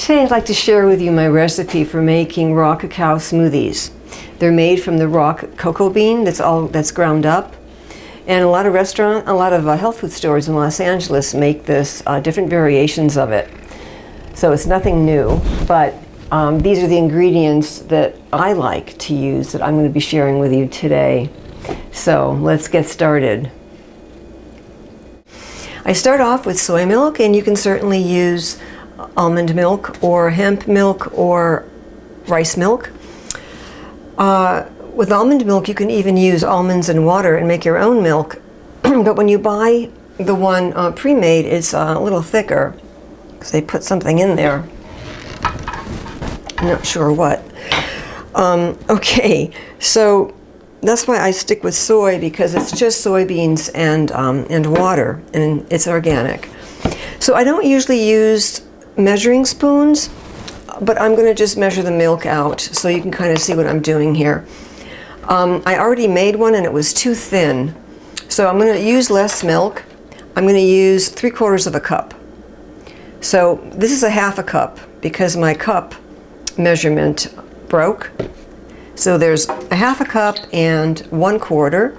Today I'd like to share with you my recipe for making raw cacao smoothies. They're made from the raw cocoa bean that's ground up. And a lot of health food stores in Los Angeles make this, different variations of it. So it's nothing new, but these are the ingredients that I like to use that I'm going to be sharing with you today. So let's get started. I start off with soy milk, and you can certainly use almond milk or hemp milk or rice milk. With almond milk, you can even use almonds and water and make your own milk. But when you buy the one pre-made, it's a little thicker because they put something in there. I'm not sure what. Okay, so that's why I stick with soy, because it's just soybeans and water, and it's organic. So I don't usually use measuring spoons, but I'm going to just measure the milk out so you can kind of see what I'm doing here. I already made one and it was too thin, so I'm going to use less milk. I'm going to use 3/4 of a cup. So this is a half a cup because my cup measurement broke. So there's a half a cup and 1/4,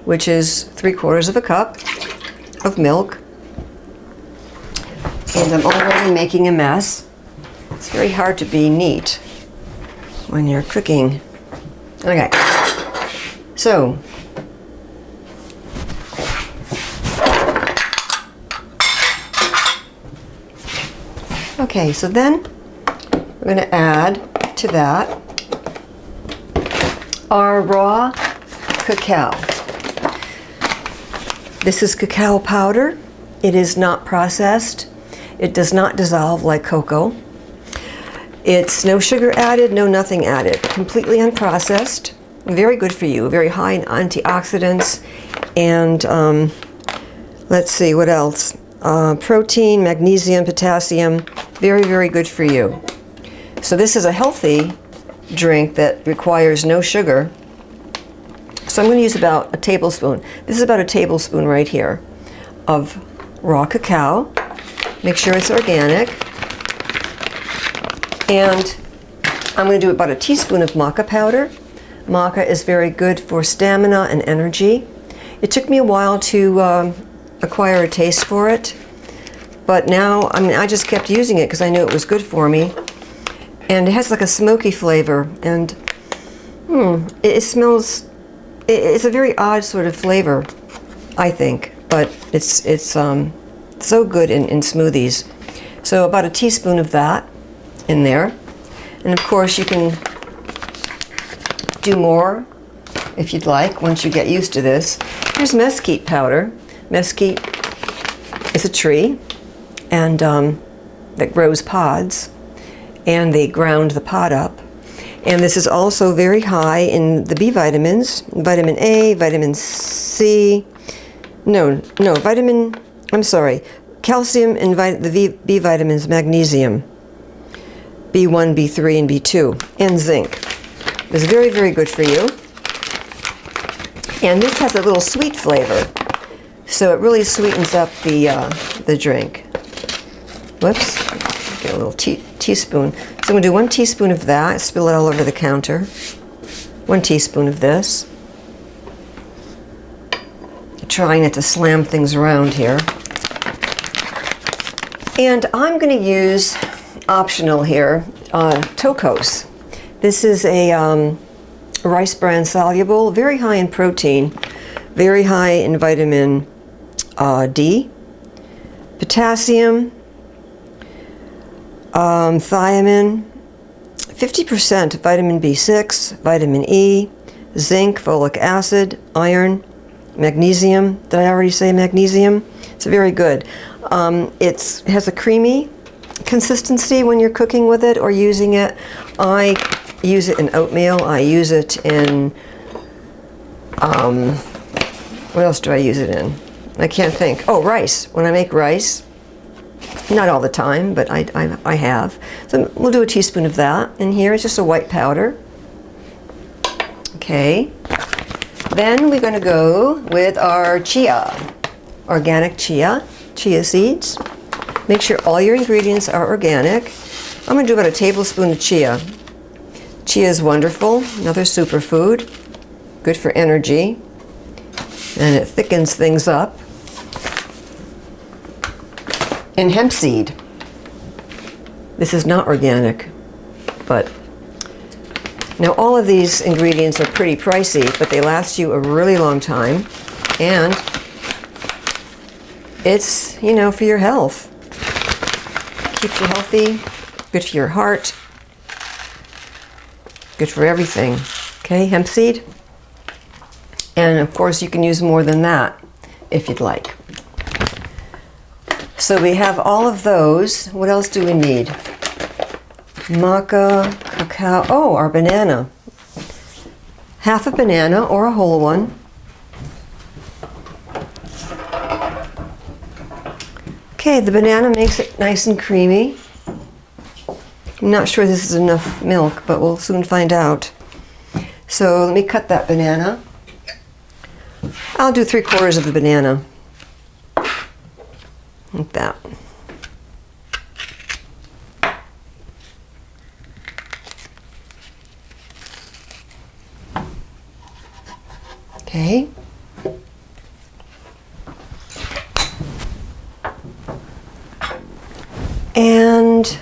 which is 3/4 of a cup of milk. And I'm already making a mess. It's very hard to be neat when you're cooking. Okay, so then we're going to add to that our raw cacao. This is cacao powder. It is not processed. It does not dissolve like cocoa. It's no sugar added, no nothing added. Completely unprocessed. Very good for you. Very high in antioxidants. And let's see, what else? Protein, magnesium, potassium. Very, very good for you. So this is a healthy drink that requires no sugar. So I'm going to use about a tablespoon. This is about a tablespoon right here of raw cacao. Make sure it's organic. And I'm going to do about a teaspoon of maca powder. Maca is very good for stamina and energy. It took me a while to acquire a taste for it, but now, I just kept using it because I knew it was good for me. And it has like a smoky flavor, and it smells, it's a very odd sort of flavor, I think, but it's so good in smoothies. So about a teaspoon of that in there. And of course you can do more if you'd like once you get used to this. Here's mesquite powder. Mesquite is a tree, and that grows pods, and they ground the pod up. And this is also very high in the B vitamins, vitamin A, vitamin C, calcium and the B vitamins, magnesium, B1, B3, and B2, and zinc. It's very, very good for you. And this has a little sweet flavor, so it really sweetens up the drink. Whoops, get a little teaspoon. So I'm going to do 1 teaspoon of that, spill it all over the counter. 1 teaspoon of this. Trying not to slam things around here. And I'm going to use, optional here, Tocos. This is a rice bran soluble, very high in protein, very high in vitamin D, potassium, thiamine, 50% vitamin B6, vitamin E, zinc, folic acid, iron, magnesium. Did I already say magnesium? It's very good. It has a creamy consistency when you're cooking with it or using it. I use it in oatmeal. I use it in, what else do I use it in? I can't think. Oh, rice. When I make rice, not all the time, but I have. So we'll do a teaspoon of that. And here is just a white powder. Okay. Then we're going to go with our chia, organic chia seeds. Make sure all your ingredients are organic. I'm going to do about a tablespoon of chia. Chia is wonderful, another superfood, good for energy, and it thickens things up. And hemp seed. This is not organic, but now all of these ingredients are pretty pricey, but they last you a really long time, and it's, you know, for your health. Keeps you healthy, good for your heart, good for everything. Okay, hemp seed. And of course you can use more than that if you'd like. So we have all of those. What else do we need? Maca, cacao, oh, our banana. Half a banana or a whole one. Okay, the banana makes it nice and creamy. I'm not sure this is enough milk, but we'll soon find out. So let me cut that banana. I'll do 3/4 of the banana. Like that. Okay. And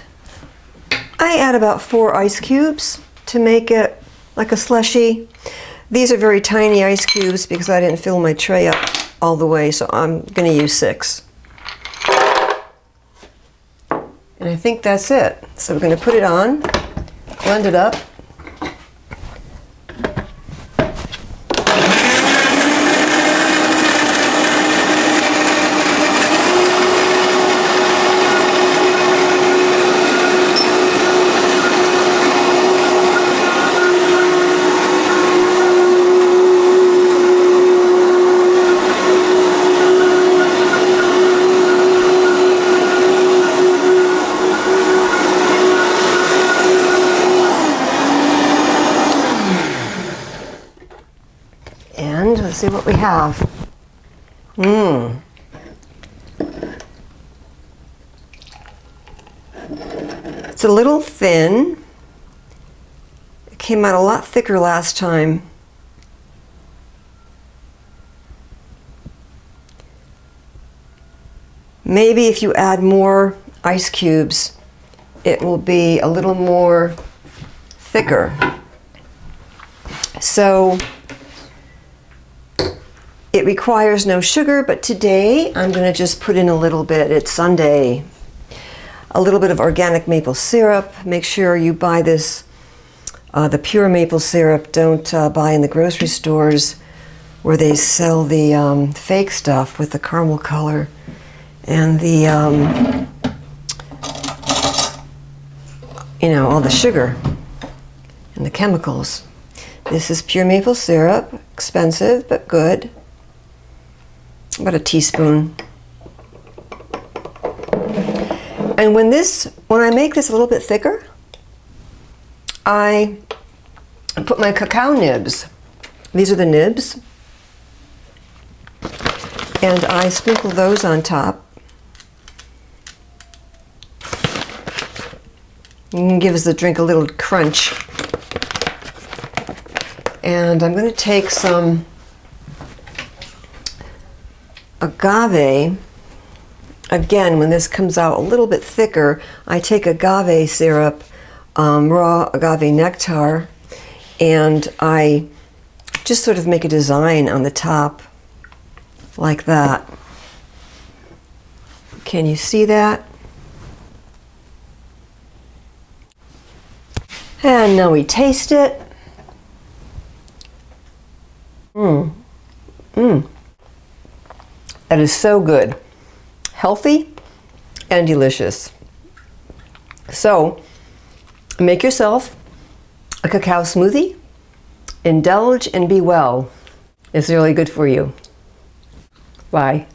I add about 4 ice cubes to make it like a slushie. These are very tiny ice cubes because I didn't fill my tray up all the way, so I'm going to use 6. And I think that's it. So we're going to put it on, blend it up. And let's see what we have. It's a little thin. It came out a lot thicker last time. Maybe if you add more ice cubes, it will be a little more thicker. So it requires no sugar, but today I'm going to just put in a little bit. It's Sunday. A little bit of organic maple syrup. Make sure you buy this, the pure maple syrup. Don't buy in the grocery stores where they sell the fake stuff with the caramel color and the, you know, all the sugar and the chemicals. This is pure maple syrup, expensive but good. About a teaspoon. And when I make this a little bit thicker, I put my cacao nibs. These are the nibs. And I sprinkle those on top. It gives the drink a little crunch. And I'm going to take some agave. Again, when this comes out a little bit thicker, I take agave syrup, raw agave nectar, and I just sort of make a design on the top like that. Can you see that? And now we taste it. That is so good. Healthy and delicious. So, make yourself a cacao smoothie. Indulge and be well. It's really good for you. Bye.